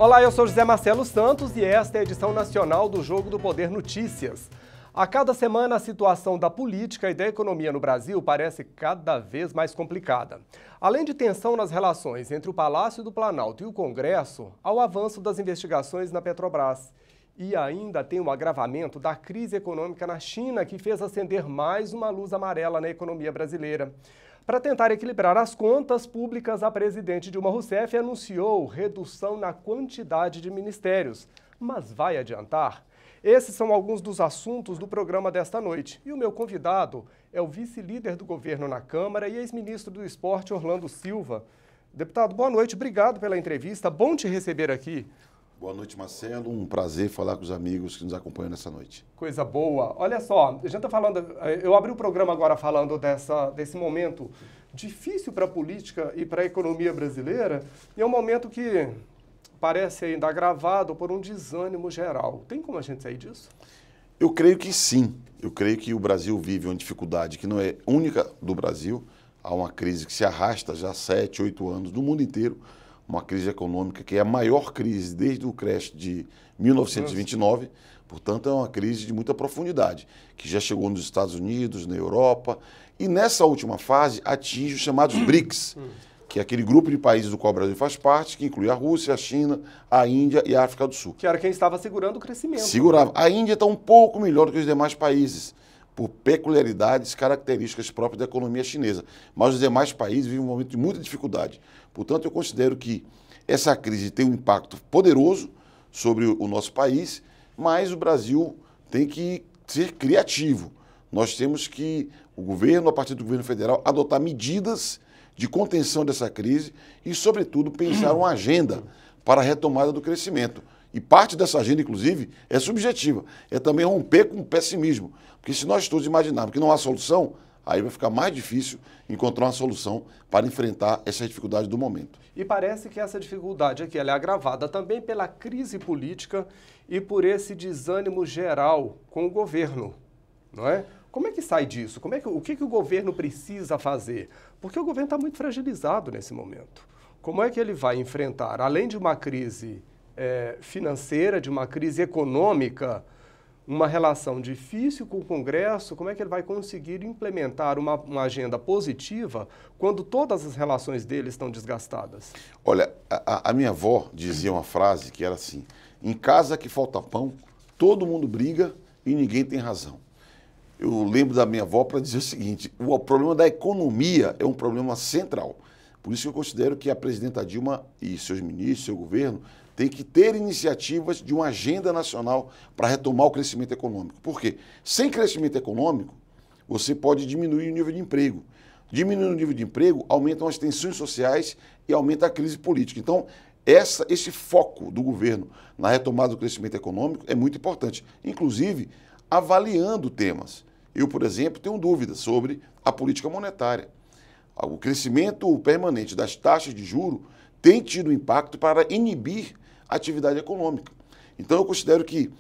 Olá, eu sou José Marcelo Santos e esta é a edição nacional do Jogo do Poder Notícias. A cada semana, a situação da política e da economia no Brasil parece cada vez mais complicada. Além de tensão nas relações entre o Palácio do Planalto e o Congresso, há o avanço das investigações na Petrobras. E ainda tem o agravamento da crise econômica na China, que fez acender mais uma luz amarela na economia brasileira. Para tentar equilibrar as contas públicas, a presidente Dilma Rousseff anunciou redução na quantidade de ministérios. Mas vai adiantar? Esses são alguns dos assuntos do programa desta noite. E o meu convidado é o vice-líder do governo na Câmara e ex-ministro do Esporte, Orlando Silva. Deputado, boa noite, obrigado pela entrevista, bom te receber aqui. Boa noite, Marcelo. Um prazer falar com os amigos que nos acompanham nessa noite. Coisa boa. Olha só, a gente está falando, eu abri o programa agora falando desse momento difícil para a política e para a economia brasileira, e é um momento que parece ainda agravado por um desânimo geral. Tem como a gente sair disso? Eu creio que sim. Eu creio que o Brasil vive uma dificuldade que não é única do Brasil. Há uma crise que se arrasta já há 7, 8 anos no mundo inteiro. Uma crise econômica que é a maior crise desde o crash de 1929. Portanto, é uma crise de muita profundidade, que já chegou nos Estados Unidos, na Europa. E nessa última fase atinge os chamados BRICS, que é aquele grupo de países do qual o Brasil faz parte, que inclui a Rússia, a China, a Índia e a África do Sul. Que era quem estava segurando o crescimento. Segurava. A Índia está um pouco melhor do que os demais países, por peculiaridades características próprias da economia chinesa. Mas os demais países vivem um momento de muita dificuldade. Portanto, eu considero que essa crise tem um impacto poderoso sobre o nosso país, mas o Brasil tem que ser criativo. Nós temos que, o governo, a partir do governo federal, adotar medidas de contenção dessa crise e, sobretudo, pensar uma agenda para a retomada do crescimento. E parte dessa agenda, inclusive, é subjetiva. É também romper com o pessimismo. Porque se nós todos imaginarmos que não há solução, aí vai ficar mais difícil encontrar uma solução para enfrentar essa dificuldade do momento. E parece que essa dificuldade aqui ela é agravada também pela crise política e por esse desânimo geral com o governo, não é? Como é que sai disso? O que o governo precisa fazer? Porque o governo está muito fragilizado nesse momento. Como é que ele vai enfrentar, além de uma crise financeira, de uma crise econômica, uma relação difícil com o Congresso, como é que ele vai conseguir implementar uma agenda positiva quando todas as relações dele estão desgastadas? Olha, a minha avó dizia uma frase que era assim: em casa que falta pão, todo mundo briga e ninguém tem razão. Eu lembro da minha avó para dizer o seguinte: o problema da economia é um problema central. Por isso que eu considero que a presidenta Dilma e seus ministros, seu governo, tem que ter iniciativas de uma agenda nacional para retomar o crescimento econômico. Por quê? Sem crescimento econômico, você pode diminuir o nível de emprego. Diminuindo o nível de emprego, aumentam as tensões sociais e aumenta a crise política. Então, esse foco do governo na retomada do crescimento econômico é muito importante, inclusive avaliando temas. Eu, por exemplo, tenho dúvidas sobre a política monetária. O crescimento permanente das taxas de juros tem tido impacto para inibir a atividade econômica. Então, eu considero que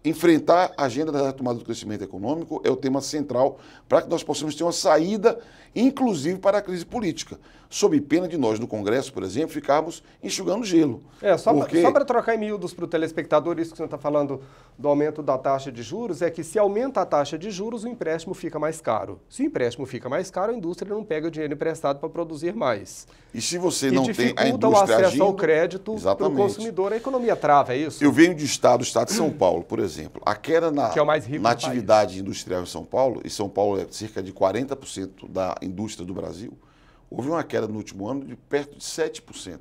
enfrentar a agenda da retomada do crescimento econômico é o tema central para que nós possamos ter uma saída, inclusive para a crise política, sob pena de nós, no Congresso, por exemplo, ficarmos enxugando gelo. Só para trocar em miúdos para o telespectador, isso que você está falando do aumento da taxa de juros, é que se aumenta a taxa de juros, o empréstimo fica mais caro. Se o empréstimo fica mais caro, a indústria não pega o dinheiro emprestado para produzir mais. E se você não tem a indústria o acesso agindo, ao crédito para o consumidor, a economia trava, é isso? Eu venho do estado de São Paulo, por exemplo. A queda na atividade industrial em São Paulo, e São Paulo é cerca de 40% da indústria do Brasil, houve uma queda no último ano de perto de 7%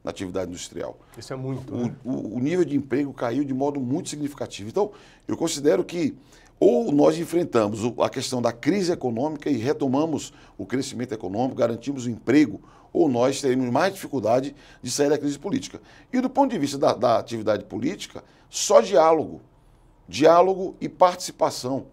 na atividade industrial. Isso é muito. O nível de emprego caiu de modo muito significativo. Então, eu considero que ou nós enfrentamos a questão da crise econômica e retomamos o crescimento econômico, garantimos o emprego, ou nós teremos mais dificuldade de sair da crise política. E do ponto de vista da atividade política, só diálogo e participação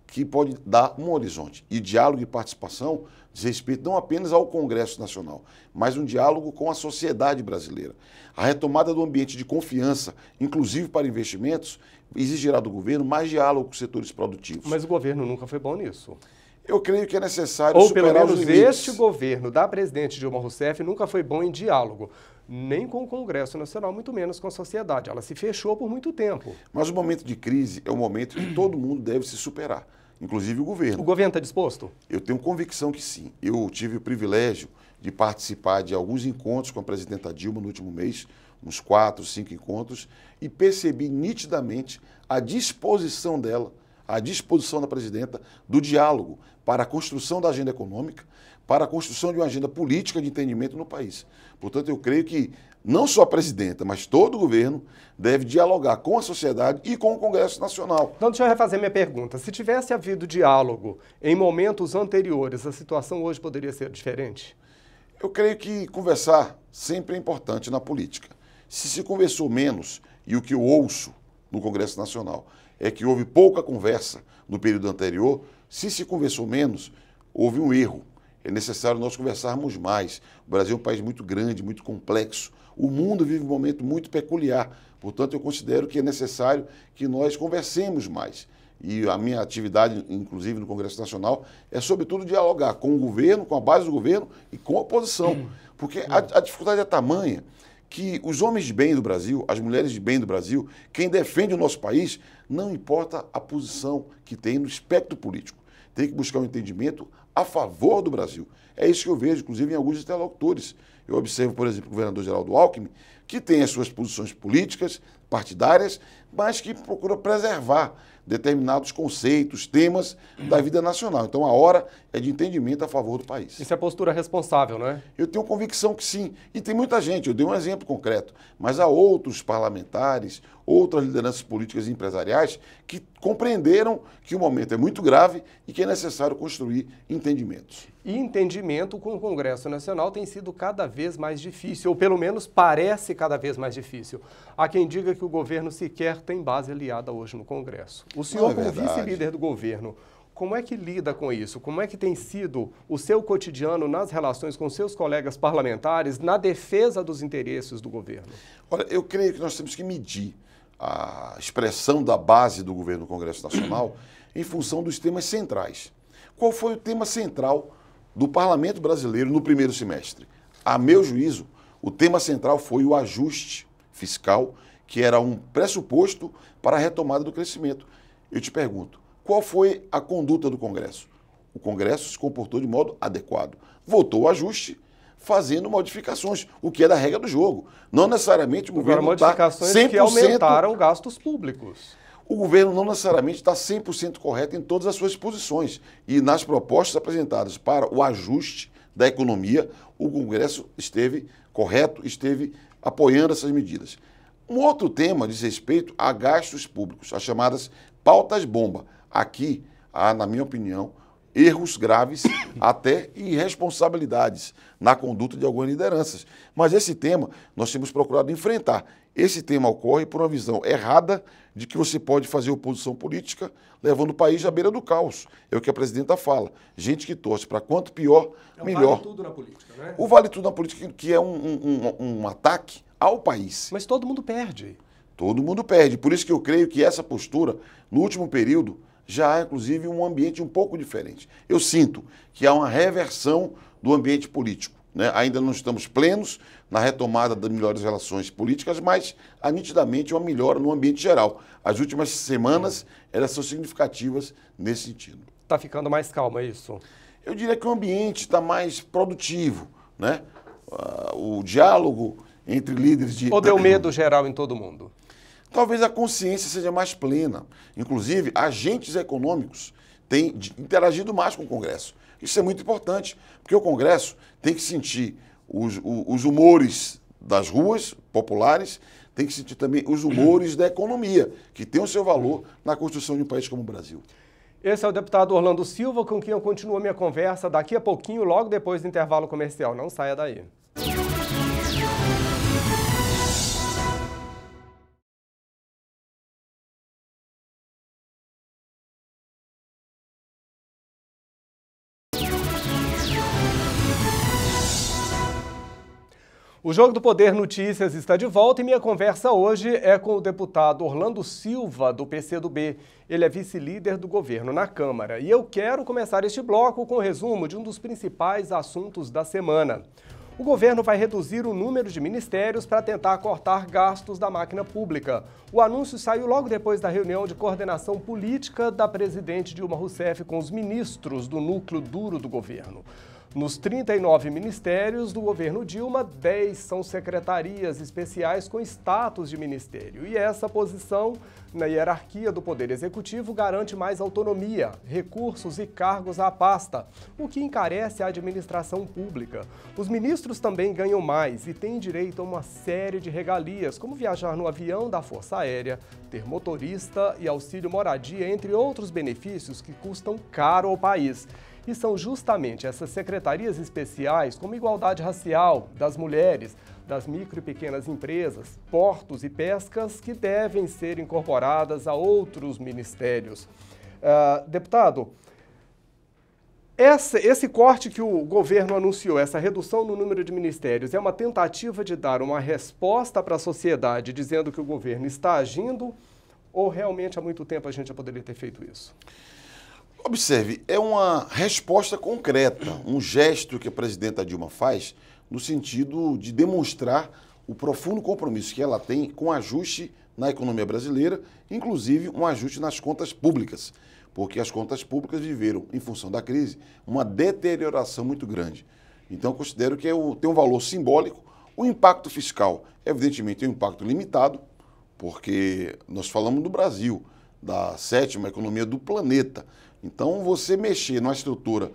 que pode dar um horizonte. E diálogo e participação diz respeito não apenas ao Congresso Nacional, mas um diálogo com a sociedade brasileira. A retomada do ambiente de confiança, inclusive para investimentos, exigirá do governo mais diálogo com os setores produtivos. Mas o governo nunca foi bom nisso. Eu creio que é necessário Ou superar pelo os menos limites. este governo da presidente Dilma Rousseff nunca foi bom em diálogo. nem com o Congresso Nacional, muito menos com a sociedade. Ela se fechou por muito tempo. Mas o momento de crise é um momento que todo mundo deve se superar, inclusive o governo. O governo está disposto? Eu tenho convicção que sim. Eu tive o privilégio de participar de alguns encontros com a presidenta Dilma no último mês, uns 4, 5 encontros, e percebi nitidamente a disposição dela, a disposição da presidenta do diálogo para a construção da agenda econômica, para a construção de uma agenda política de entendimento no país. Portanto, eu creio que não só a presidenta, mas todo o governo deve dialogar com a sociedade e com o Congresso Nacional. Então, deixa eu refazer minha pergunta. Se tivesse havido diálogo em momentos anteriores, a situação hoje poderia ser diferente? Eu creio que conversar sempre é importante na política. Se conversou menos, e o que eu ouço no Congresso Nacional é que houve pouca conversa no período anterior, se conversou menos, houve um erro. É necessário nós conversarmos mais. O Brasil é um país muito grande, muito complexo. O mundo vive um momento muito peculiar. Portanto, eu considero que é necessário que nós conversemos mais. E a minha atividade, inclusive no Congresso Nacional, é sobretudo dialogar com o governo, com a base do governo e com a oposição. Porque a dificuldade é tamanha que os homens de bem do Brasil, as mulheres de bem do Brasil, quem defende o nosso país, não importa a posição que tem no espectro político. Tem que buscar um entendimento a favor do Brasil. É isso que eu vejo, inclusive, em alguns interlocutores. Eu observo, por exemplo, o governador Geraldo Alckmin, que tem as suas posições políticas, partidárias, mas que procura preservar determinados conceitos, temas da vida nacional. Então, a hora é de entendimento a favor do país. Isso é postura responsável, não é? Eu tenho convicção que sim. E tem muita gente, eu dei um exemplo concreto, mas há outros parlamentares, outras lideranças políticas e empresariais que compreenderam que o momento é muito grave e que é necessário construir entendimentos. E entendimento com o Congresso Nacional tem sido cada vez mais difícil, ou pelo menos parece cada vez mais difícil. Há quem diga que o governo sequer tem base aliada hoje no Congresso. O senhor, como vice-líder do governo, como é que lida com isso? Como é que tem sido o seu cotidiano nas relações com seus colegas parlamentares, na defesa dos interesses do governo? Olha, eu creio que nós temos que medir a expressão da base do governo no Congresso Nacional em função dos temas centrais. Qual foi o tema central do Parlamento Brasileiro no primeiro semestre? A meu juízo, o tema central foi o ajuste fiscal, que era um pressuposto para a retomada do crescimento. Eu te pergunto, qual foi a conduta do Congresso? O Congresso se comportou de modo adequado. Votou o ajuste, fazendo modificações, o que é da regra do jogo. Não necessariamente o governo está 100%... modificações que aumentaram gastos públicos. O governo não necessariamente está 100% correto em todas as suas posições. E nas propostas apresentadas para o ajuste da economia, o Congresso esteve correto, esteve apoiando essas medidas. Um outro tema diz respeito a gastos públicos, as chamadas pautas-bomba. Aqui há, na minha opinião, erros graves, até irresponsabilidades na conduta de algumas lideranças. Mas esse tema nós temos procurado enfrentar. Esse tema ocorre por uma visão errada de que você pode fazer oposição política levando o país à beira do caos. É o que a presidenta fala. Gente que torce para quanto pior, melhor. Vale tudo na política, né? O vale tudo na política, que é um ataque ao país. Mas todo mundo perde. Todo mundo perde. Por isso que eu creio que essa postura, no último período, já há, inclusive, um ambiente um pouco diferente. Eu sinto que há uma reversão do ambiente político, né? Ainda não estamos plenos na retomada das melhores relações políticas, mas há nitidamente uma melhora no ambiente geral. As últimas semanas, elas são significativas nesse sentido. Está ficando mais calmo, é isso? Eu diria que o ambiente está mais produtivo, né? O diálogo entre líderes de... Ou deu medo geral em todo mundo? Talvez a consciência seja mais plena. Inclusive, agentes econômicos têm interagido mais com o Congresso. Isso é muito importante, porque o Congresso tem que sentir os humores das ruas populares, tem que sentir também os humores da economia, que tem o seu valor na construção de um país como o Brasil. Esse é o deputado Orlando Silva, com quem eu continuo a minha conversa daqui a pouquinho, logo depois do intervalo comercial. Não saia daí. O Jogo do Poder Notícias está de volta e minha conversa hoje é com o deputado Orlando Silva, do PCdoB. Ele é vice-líder do governo na Câmara. E eu quero começar este bloco com o resumo de um dos principais assuntos da semana. O governo vai reduzir o número de ministérios para tentar cortar gastos da máquina pública. O anúncio saiu logo depois da reunião de coordenação política da presidente Dilma Rousseff com os ministros do núcleo duro do governo. Nos 39 ministérios do governo Dilma, 10 são secretarias especiais com status de ministério. E essa posição na hierarquia do Poder Executivo garante mais autonomia, recursos e cargos à pasta, o que encarece a administração pública. Os ministros também ganham mais e têm direito a uma série de regalias, como viajar no avião da Força Aérea, ter motorista e auxílio moradia, entre outros benefícios que custam caro ao país. E são justamente essas secretarias especiais, como igualdade racial, das mulheres, das micro e pequenas empresas, portos e pescas, que devem ser incorporadas a outros ministérios. Deputado, esse corte que o governo anunciou, essa redução no número de ministérios, é uma tentativa de dar uma resposta para a sociedade dizendo que o governo está agindo, ou realmente há muito tempo a gente já poderia ter feito isso? Observe, é uma resposta concreta, um gesto que a presidenta Dilma faz no sentido de demonstrar o profundo compromisso que ela tem com o ajuste na economia brasileira, inclusive um ajuste nas contas públicas, porque as contas públicas viveram, em função da crise, uma deterioração muito grande. Então, eu considero que tem um valor simbólico. O impacto fiscal, evidentemente, é um impacto limitado, porque nós falamos do Brasil, da 7ª economia do planeta. Então, você mexer numa estrutura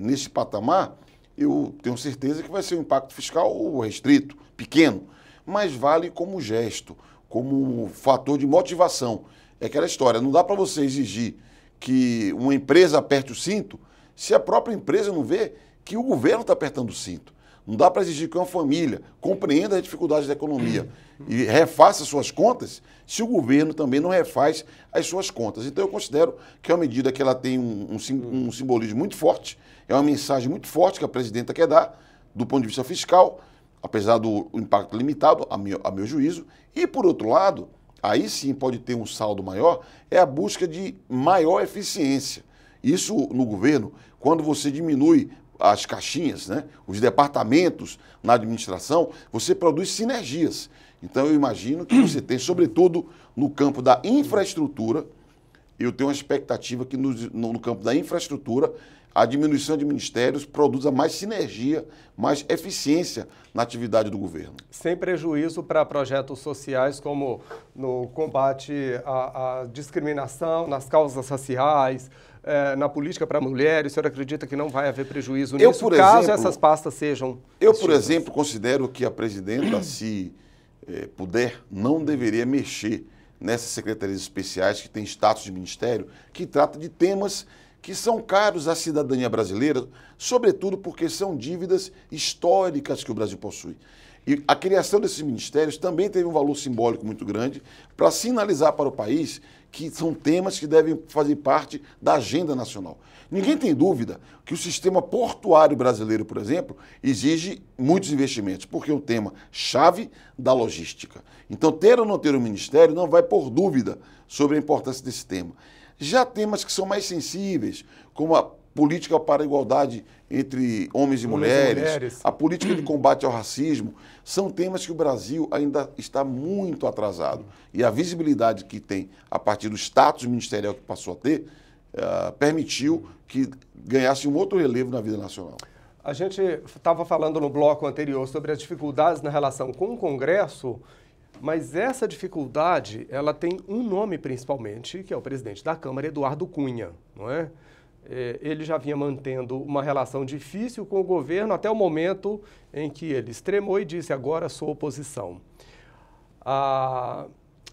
nesse patamar, eu tenho certeza que vai ser um impacto fiscal restrito, pequeno, mas vale como gesto, como fator de motivação. É aquela história, não dá para você exigir que uma empresa aperte o cinto se a própria empresa não vê que o governo está apertando o cinto. Não dá para exigir que uma família compreenda as dificuldades da economia e refaça suas contas se o governo também não refaz as suas contas. Então, eu considero que é uma medida que ela tem um simbolismo muito forte, é uma mensagem muito forte que a presidenta quer dar do ponto de vista fiscal, apesar do impacto limitado, a meu juízo. E, por outro lado, aí sim pode ter um saldo maior, é a busca de maior eficiência. Isso no governo, quando você diminui as caixinhas, né, os departamentos na administração, você produz sinergias. Então, eu imagino que você tem, sobretudo no campo da infraestrutura, eu tenho uma expectativa que no campo da infraestrutura, a diminuição de ministérios produza mais sinergia, mais eficiência na atividade do governo. Sem prejuízo para projetos sociais como no combate à discriminação, nas causas raciais, na política para mulheres. O senhor acredita que não vai haver prejuízo nisso, caso essas pastas sejam extintas? Por exemplo, considero que a presidenta, se puder, não deveria mexer nessas secretarias especiais que têm status de ministério, que trata de temas que são caros à cidadania brasileira, sobretudo porque são dívidas históricas que o Brasil possui. E a criação desses ministérios também teve um valor simbólico muito grande para sinalizar para o país que são temas que devem fazer parte da agenda nacional. Ninguém tem dúvida que o sistema portuário brasileiro, por exemplo, exige muitos investimentos, porque é um tema chave da logística. Então, ter ou não ter um ministério não vai pôr dúvida sobre a importância desse tema. Já temas que são mais sensíveis, como a política para a igualdade entre homens e mulheres, a política de combate ao racismo, são temas que o Brasil ainda está muito atrasado. E a visibilidade que tem a partir do status ministerial que passou a ter, permitiu que ganhasse um outro relevo na vida nacional. A gente estava falando no bloco anterior sobre as dificuldades na relação com o Congresso, mas essa dificuldade, ela tem um nome principalmente, que é o presidente da Câmara, Eduardo Cunha, não é? Ele já vinha mantendo uma relação difícil com o governo até o momento em que ele extremou e disse, agora sou oposição.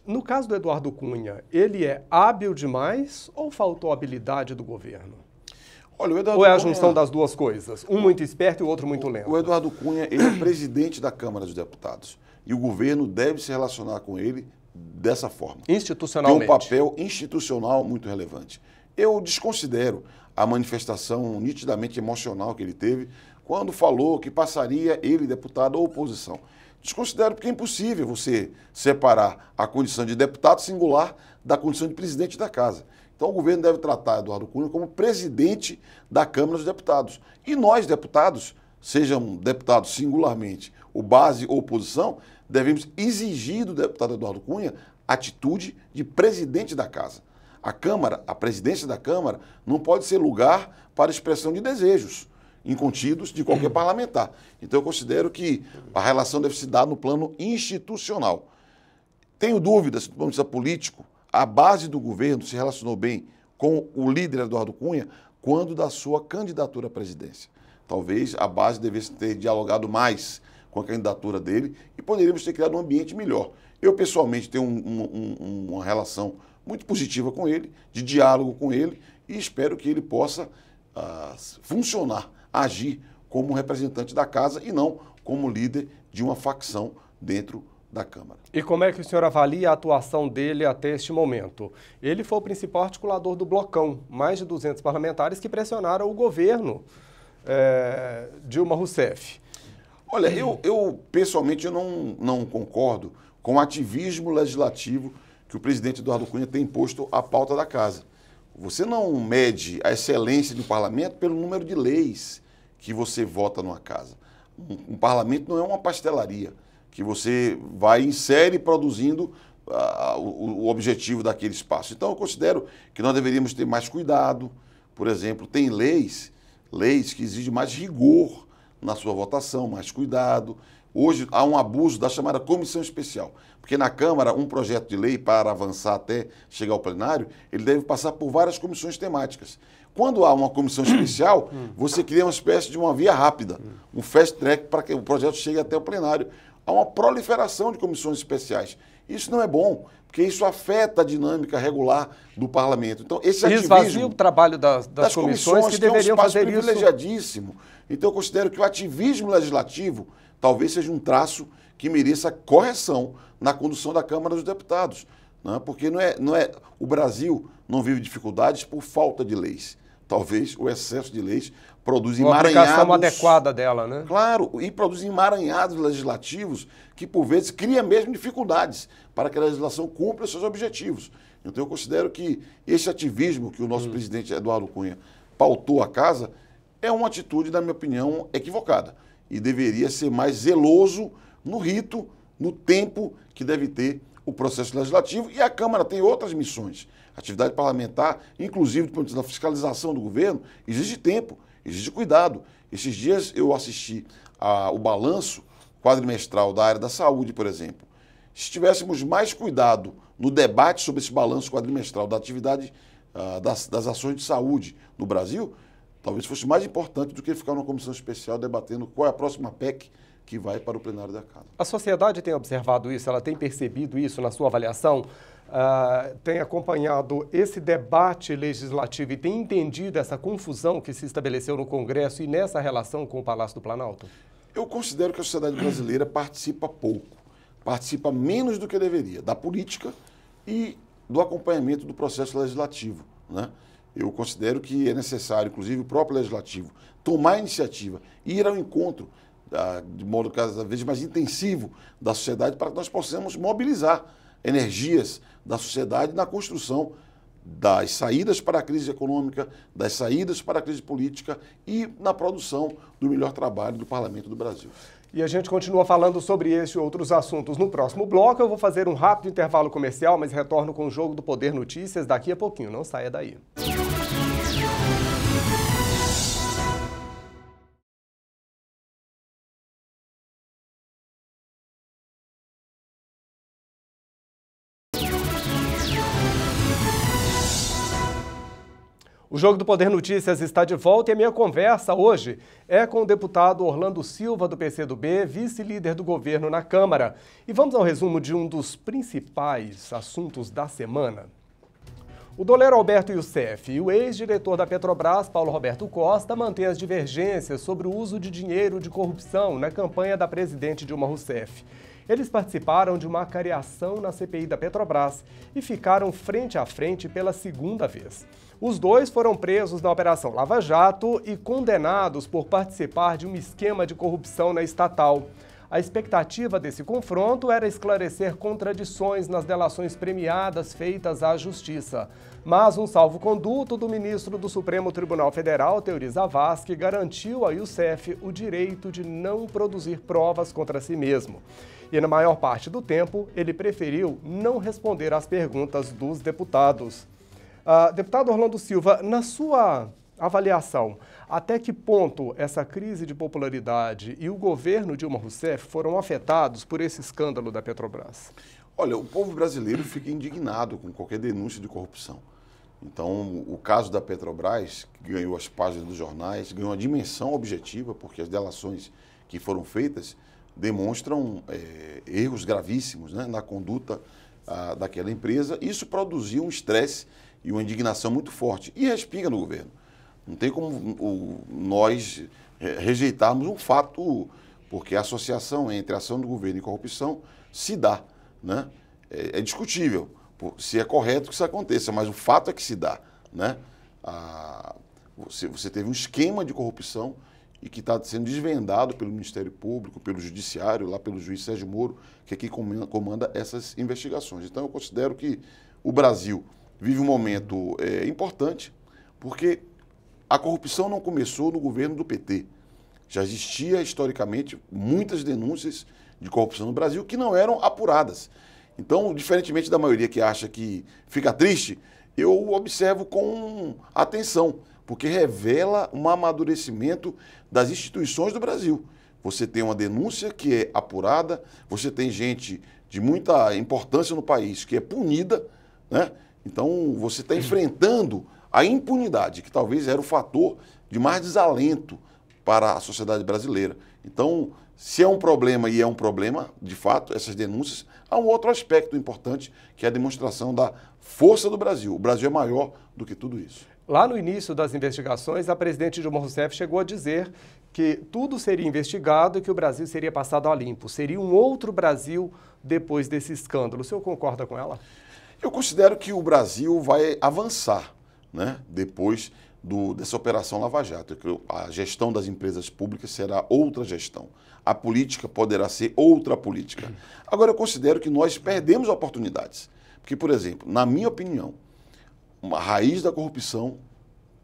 No caso do Eduardo Cunha, ele é hábil demais ou faltou habilidade do governo? Olha, o Eduardo ou é a junção das duas coisas? Um muito esperto e o outro muito lento. O Eduardo Cunha, ele é presidente da Câmara dos Deputados. E o governo deve se relacionar com ele dessa forma. Institucionalmente. Tem um papel institucional muito relevante. Eu desconsidero a manifestação nitidamente emocional que ele teve quando falou que passaria ele, deputado, ou oposição. Desconsidero porque é impossível você separar a condição de deputado singular da condição de presidente da casa. Então o governo deve tratar Eduardo Cunha como presidente da Câmara dos Deputados. E nós, deputados, sejam deputados singularmente, ou base ou oposição, devemos exigir do deputado Eduardo Cunha atitude de presidente da casa. A Câmara, a presidência da Câmara, não pode ser lugar para expressão de desejos incontidos de qualquer parlamentar. Então eu considero que a relação deve se dar no plano institucional. Tenho dúvidas, do ponto de vista político, a base do governo se relacionou bem com o líder Eduardo Cunha quando da sua candidatura à presidência. Talvez a base devesse ter dialogado mais com a candidatura dele e poderíamos ter criado um ambiente melhor. Eu, pessoalmente, tenho uma relação muito positiva com ele, de diálogo com ele, e espero que ele possa funcionar, agir como representante da casa e não como líder de uma facção dentro da Câmara. E como é que o senhor avalia a atuação dele até este momento? Ele foi o principal articulador do blocão, mais de 200 parlamentares que pressionaram o governo Dilma Rousseff. Olha, eu pessoalmente eu não concordo com o ativismo legislativo que o presidente Eduardo Cunha tem imposto à pauta da casa. Você não mede a excelência do parlamento pelo número de leis que você vota numa casa. Um parlamento não é uma pastelaria que você vai insere produzindo o objetivo daquele espaço. Então eu considero que nós deveríamos ter mais cuidado. Por exemplo, tem leis que exigem mais rigor na sua votação, mais cuidado. Hoje há um abuso da chamada comissão especial, porque na Câmara um projeto de lei, para avançar até chegar ao plenário, ele deve passar por várias comissões temáticas. Quando há uma comissão especial, você cria uma espécie de uma via rápida, um fast track para que o projeto chegue até o plenário. Há uma proliferação de comissões especiais. Isso não é bom, porque isso afeta a dinâmica regular do parlamento. Então, esse ativismo esvazia o trabalho das comissões que deveriam fazer isso. É um espaço privilegiadíssimo. Então, eu considero que o ativismo legislativo talvez seja um traço que mereça correção na condução da Câmara dos Deputados. Né? Porque o Brasil não vive dificuldades por falta de leis. Talvez o excesso de leis produz emaranhados... Uma aplicação adequada dela, né? Claro, e produz emaranhados legislativos que, por vezes, cria mesmo dificuldades para que a legislação cumpra os seus objetivos. Então, eu considero que esse ativismo que o nosso presidente Eduardo Cunha pautou a casa é uma atitude, na minha opinião, equivocada. E deveria ser mais zeloso no rito, no tempo que deve ter o processo legislativo. E a Câmara tem outras missões. A atividade parlamentar, inclusive do ponto de vista da fiscalização do governo, exige tempo, exige cuidado. Esses dias eu assisti ao balanço quadrimestral da área da saúde, por exemplo. Se tivéssemos mais cuidado no debate sobre esse balanço quadrimestral da atividade das ações de saúde no Brasil, talvez fosse mais importante do que ficar numa comissão especial debatendo qual é a próxima PEC que vai para o plenário da Casa. A sociedade tem observado isso? Ela tem percebido isso na sua avaliação? Tem acompanhado esse debate legislativo e tem entendido essa confusão que se estabeleceu no Congresso e nessa relação com o Palácio do Planalto? Eu considero que a sociedade brasileira participa pouco, participa menos do que deveria, da política e do acompanhamento do processo legislativo, né? Eu considero que é necessário, inclusive, o próprio Legislativo tomar a iniciativa e ir ao encontro, de modo cada vez mais intensivo, da sociedade para que nós possamos mobilizar energias da sociedade na construção das saídas para a crise econômica, das saídas para a crise política e na produção do melhor trabalho do Parlamento do Brasil. E a gente continua falando sobre esse e outros assuntos no próximo bloco. Eu vou fazer um rápido intervalo comercial, mas retorno com o Jogo do Poder Notícias daqui a pouquinho. Não saia daí. O Jogo do Poder Notícias está de volta e a minha conversa hoje é com o deputado Orlando Silva, do PCdoB, vice-líder do governo na Câmara. E vamos ao resumo de um dos principais assuntos da semana. O doleiro Alberto Youssef e o ex-diretor da Petrobras, Paulo Roberto Costa, mantêm as divergências sobre o uso de dinheiro de corrupção na campanha da presidente Dilma Rousseff. Eles participaram de uma cariação na CPI da Petrobras e ficaram frente a frente pela segunda vez. Os dois foram presos na Operação Lava Jato e condenados por participar de um esquema de corrupção na estatal. A expectativa desse confronto era esclarecer contradições nas delações premiadas feitas à Justiça. Mas um salvo-conduto do ministro do Supremo Tribunal Federal, Teori Zavascki, garantiu a Youssef o direito de não produzir provas contra si mesmo. E na maior parte do tempo, ele preferiu não responder às perguntas dos deputados. Deputado Orlando Silva, na sua avaliação, até que ponto essa crise de popularidade e o governo Dilma Rousseff foram afetados por esse escândalo da Petrobras? Olha, o povo brasileiro fica indignado com qualquer denúncia de corrupção. Então, o caso da Petrobras, que ganhou as páginas dos jornais, ganhou uma dimensão objetiva, porque as delações que foram feitas demonstram erros gravíssimos, né, na conduta daquela empresa. Isso produziu um estresse e uma indignação muito forte e respinga no governo. Não tem como nós rejeitarmos um fato, porque a associação entre a ação do governo e corrupção se dá, né? É discutível se é correto que isso aconteça, mas o fato é que se dá, né? Você teve um esquema de corrupção e que está sendo desvendado pelo Ministério Público, pelo Judiciário, lá pelo juiz Sérgio Moro, que aqui comanda essas investigações. Então, eu considero que o Brasil vive um momento importante, porque a corrupção não começou no governo do PT. Já existia, historicamente, muitas denúncias de corrupção no Brasil que não eram apuradas. Então, diferentemente da maioria que acha que fica triste, eu observo com atenção, porque revela um amadurecimento das instituições do Brasil. Você tem uma denúncia que é apurada, você tem gente de muita importância no país que é punida, né? Então, você está enfrentando a impunidade, que talvez era o fator de mais desalento para a sociedade brasileira. Então, se é um problema, e é um problema, de fato, essas denúncias, há um outro aspecto importante, que é a demonstração da força do Brasil. O Brasil é maior do que tudo isso. Lá no início das investigações, a presidente Dilma Rousseff chegou a dizer que tudo seria investigado e que o Brasil seria passado a limpo. Seria um outro Brasil depois desse escândalo. O senhor concorda com ela? Eu considero que o Brasil vai avançar, né, depois dessa Operação Lava Jato. A gestão das empresas públicas será outra gestão. A política poderá ser outra política. Agora, eu considero que nós perdemos oportunidades. Porque, por exemplo, na minha opinião, uma raiz da corrupção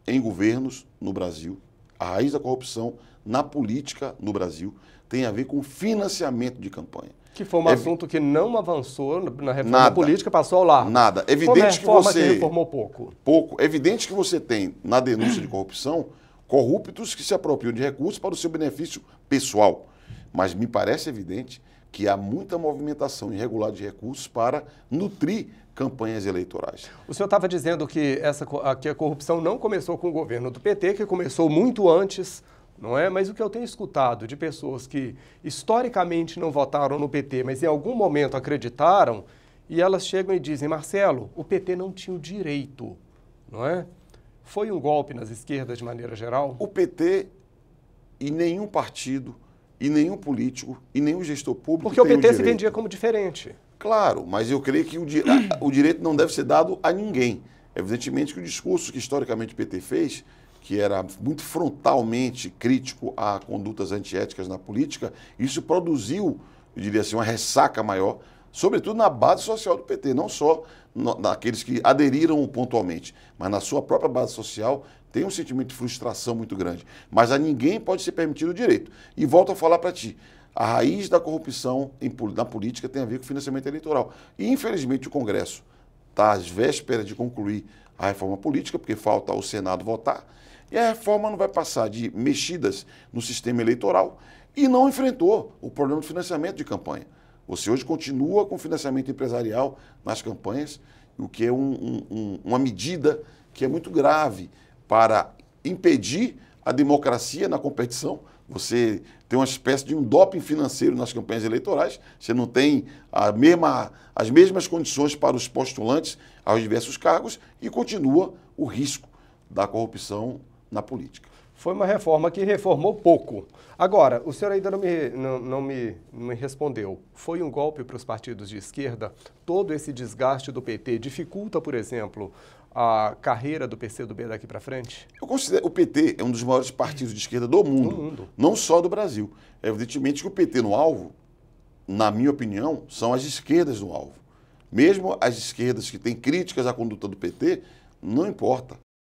em governos no Brasil, a raiz da corrupção na política no Brasil, tem a ver com financiamento de campanha. Que foi um assunto que não avançou na reforma política, passou ao largo. Nada. Evidente que você reformou pouco. Pouco. Evidente que você tem na denúncia de corrupção corruptos que se apropriam de recursos para o seu benefício pessoal. Mas me parece evidente que há muita movimentação irregular de recursos para nutrir campanhas eleitorais. O senhor estava dizendo que a corrupção não começou com o governo do PT, que começou muito antes, não é? Mas o que eu tenho escutado de pessoas que historicamente não votaram no PT, mas em algum momento acreditaram, e elas chegam e dizem, Marcelo, o PT não tinha o direito, não é? Foi um golpe nas esquerdas de maneira geral? O PT e nenhum partido, e nenhum político, e nenhum gestor público porque o PT se vendia como diferente. Claro, mas eu creio que o direito não deve ser dado a ninguém. Evidentemente que o discurso que historicamente o PT fez, que era muito frontalmente crítico a condutas antiéticas na política, isso produziu, eu diria assim, uma ressaca maior, sobretudo na base social do PT, não só naqueles que aderiram pontualmente, mas na sua própria base social tem um sentimento de frustração muito grande. Mas a ninguém pode ser permitido o direito. E volto a falar para ti, a raiz da corrupção na política tem a ver com financiamento eleitoral. E, infelizmente, o Congresso está às vésperas de concluir a reforma política, porque falta o Senado votar, e a reforma não vai passar de mexidas no sistema eleitoral e não enfrentou o problema do financiamento de campanha. Você hoje continua com financiamento empresarial nas campanhas, o que é uma medida que é muito grave para impedir a democracia na competição. Você tem uma espécie de um doping financeiro nas campanhas eleitorais, você não tem as mesmas condições para os postulantes aos diversos cargos e continua o risco da corrupção na política. Foi uma reforma que reformou pouco. Agora, o senhor ainda não me respondeu. Foi um golpe para os partidos de esquerda? Todo esse desgaste do PT dificulta, por exemplo, a carreira do PCdoB daqui para frente? Eu considero o PT é um dos maiores partidos de esquerda do mundo, não só do Brasil. Evidentemente que o PT no alvo, na minha opinião, são as esquerdas no alvo. Mesmo as esquerdas que têm críticas à conduta do PT, não importa.